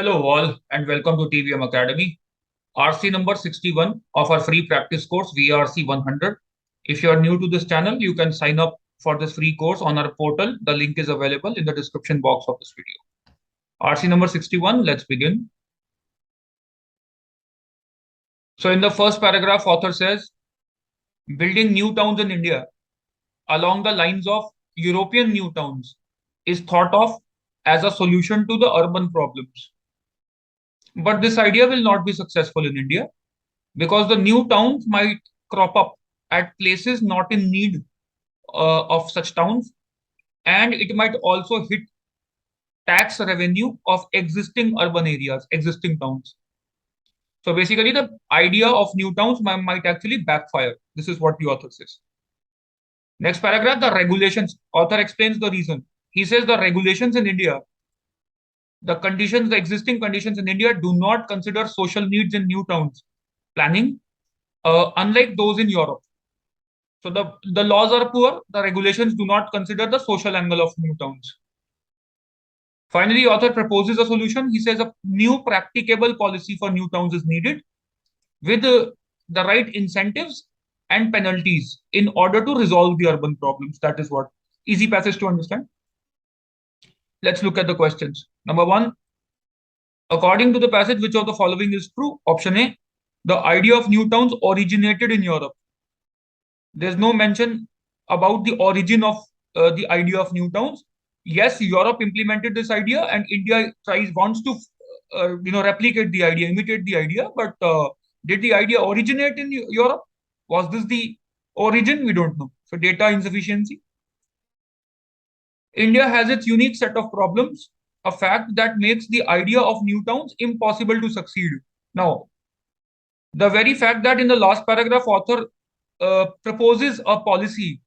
Hello all and welcome to TVM Academy. RC number 61 of our free practice course VARC 100. If you are new to this channel, you can sign up for this free course on our portal. The link is available in the description box of this video. RC number 61, let's begin. So in the first paragraph, author says, building new towns in India along the lines of European new towns is thought of as a solution to the urban problems. But this idea will not be successful in India because the new towns might crop up at places not in need of such towns, and it might also hit tax revenue of existing urban areas, existing towns. So basically, the idea of new towns might actually backfire. This is what the author says. Next paragraph, the regulations. Author explains the reason. He says the regulations in India, the existing conditions in India do not consider social needs in new towns planning, unlike those in Europe. So the laws are poor, the regulations do not consider the social angle of new towns. Finally, author proposes a solution. He says a new practicable policy for new towns is needed with the right incentives and penalties in order to resolve the urban problems. That is what easy passage to understand. Let's look at the questions. Number one, according to the passage, which of the following is true? Option A, the idea of new towns originated in Europe. There's no mention about the origin of the idea of new towns. Yes, Europe implemented this idea, and India wants to replicate the idea, imitate the idea. But did the idea originate in Europe? Was this the origin? We don't know. So data insufficiency. India has its unique set of problems, a fact that makes the idea of new towns impossible to succeed. Now, the very fact that in the last paragraph, author proposes a policy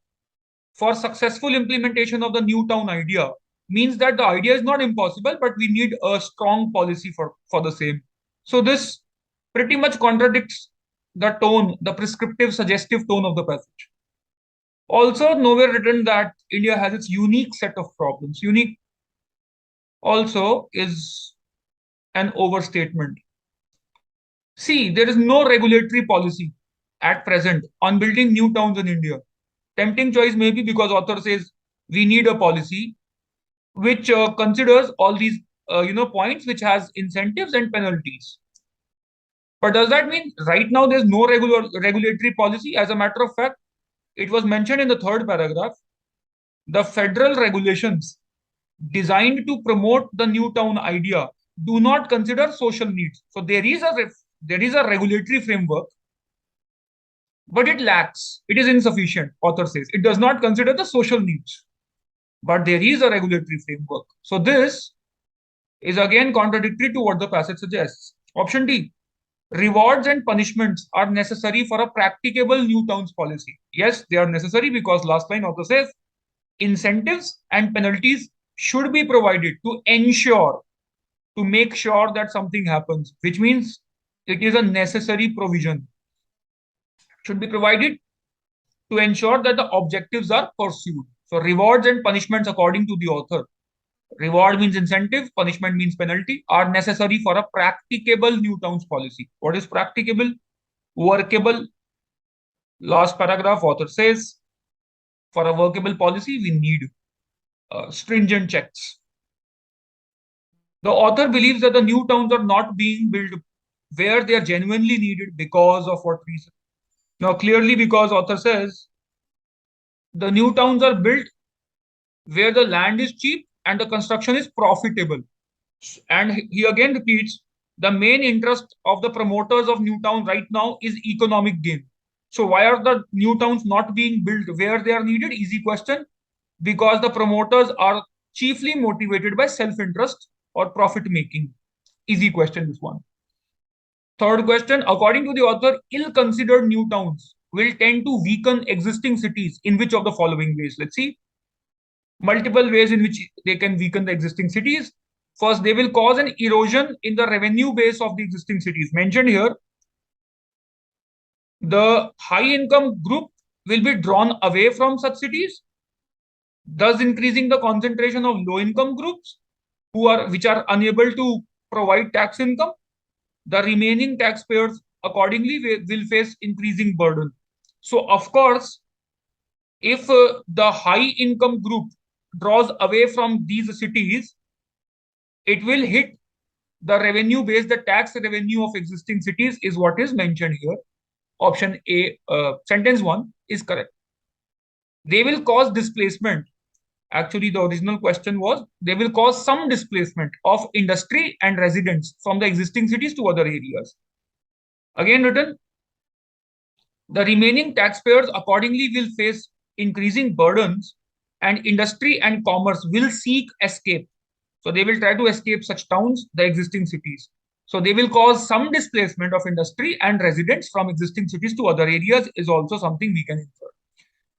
for successful implementation of the new town idea means that the idea is not impossible, but we need a strong policy for the same. So this pretty much contradicts the tone, the prescriptive, suggestive tone of the passage. Also, nowhere written that India has its unique set of problems. Unique also is an overstatement. See, there is no regulatory policy at present on building new towns in India. Tempting choice may be because author says we need a policy which considers all these points, which has incentives and penalties. But does that mean right now there's no regulatory policy? As a matter of fact, it was mentioned in the third paragraph. The federal regulations designed to promote the new town idea do not consider social needs. So there is a regulatory framework, but it lacks. It is insufficient, author says. It does not consider the social needs, but there is a regulatory framework. So this is again contradictory to what the passage suggests. Option D, rewards and punishments are necessary for a practicable new towns policy. Yes, they are necessary because last line author says incentives and penalties should be provided to make sure that something happens, which means it is a necessary provision. Should be provided to ensure that the objectives are pursued. So rewards and punishments, according to the author, reward means incentive, punishment means penalty, are necessary for a practicable new towns policy. What is practicable? Workable. Last paragraph, author says, for a workable policy, we need stringent checks. The author believes that the new towns are not being built where they are genuinely needed because of what reason? Now, clearly because author says the new towns are built where the land is cheap and the construction is profitable. And he again repeats, the main interest of the promoters of new town right now is economic gain. So why are the new towns not being built where they are needed? Easy question. Because the promoters are chiefly motivated by self-interest or profit making. Easy question, this one. Third question, according to the author, ill-considered new towns will tend to weaken existing cities in which of the following ways? Let's see. Multiple ways in which they can weaken the existing cities. First, they will cause an erosion in the revenue base of the existing cities. Mentioned here, the high-income group will be drawn away from such cities, thus increasing the concentration of low-income groups which are unable to provide tax income, the remaining taxpayers accordingly will face increasing burden. So, of course, if the high income group draws away from these cities, it will hit the revenue base, the tax revenue of existing cities is what is mentioned here. Option A, sentence 1 is correct. They will cause displacement. Actually, the original question was they will cause some displacement of industry and residents from the existing cities to other areas. Again written, the remaining taxpayers accordingly will face increasing burdens, and industry and commerce will seek escape. So they will try to escape such towns, the existing cities. So they will cause some displacement of industry and residents from existing cities to other areas is also something we can infer.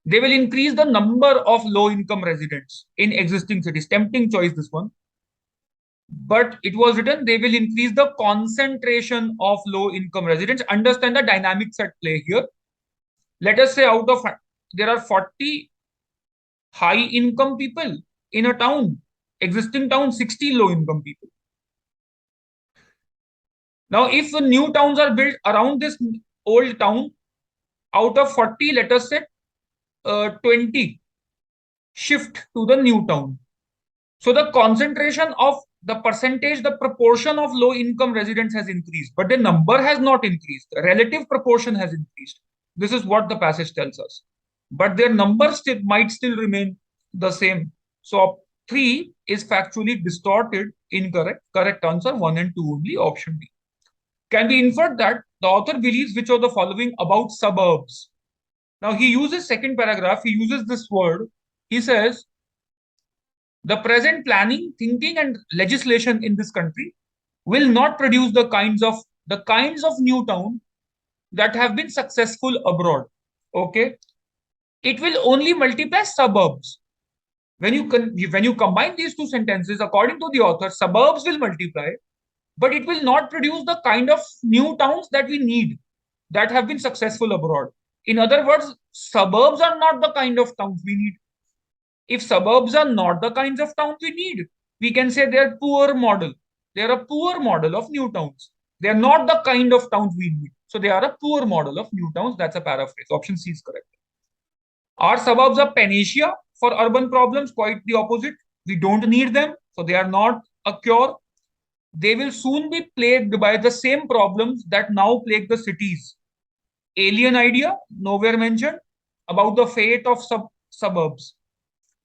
They will increase the number of low income residents in existing cities. Tempting choice, this one. But it was written they will increase the concentration of low income residents. Understand the dynamics at play here. Let us say out of there are 40 high income people in a town, existing town, 60 low income people. Now, if new towns are built around this old town, out of 40, let us say 20 shift to the new town. So the concentration of the percentage, the proportion of low income residents has increased, but the number has not increased. The relative proportion has increased. This is what the passage tells us. But their number might still remain the same. So 3 is factually distorted, incorrect. Correct answer 1 and 2 only, option B. Can be inferred that the author believes which of the following about suburbs. Now he uses second paragraph, he uses this word. He says, the present planning, thinking, and legislation in this country will not produce the kinds of new town that have been successful abroad. Okay, it will only multiply suburbs. When you combine these two sentences, according to the author, suburbs will multiply, but it will not produce the kind of new towns that we need that have been successful abroad. In other words, suburbs are not the kind of towns we need. If suburbs are not the kinds of towns we need, we can say they're poor model. They're a poor model of new towns. They're not the kind of towns we need. So they are a poor model of new towns. That's a paraphrase. Option C is correct. Are suburbs a panacea for urban problems? Quite the opposite. We don't need them. So they are not a cure. They will soon be plagued by the same problems that now plague the cities. Alien idea, nowhere mentioned, about the fate of suburbs.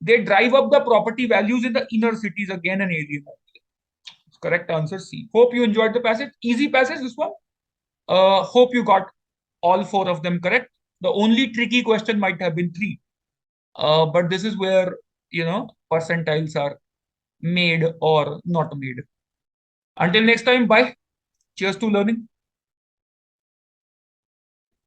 They drive up the property values in the inner cities, again an alien idea. Correct answer C. Hope you enjoyed the passage. Easy passage, this one. Hope you got all 4 of them correct. The only tricky question might have been 3. But this is where, percentiles are made or not made. Until next time, bye. Cheers to learning.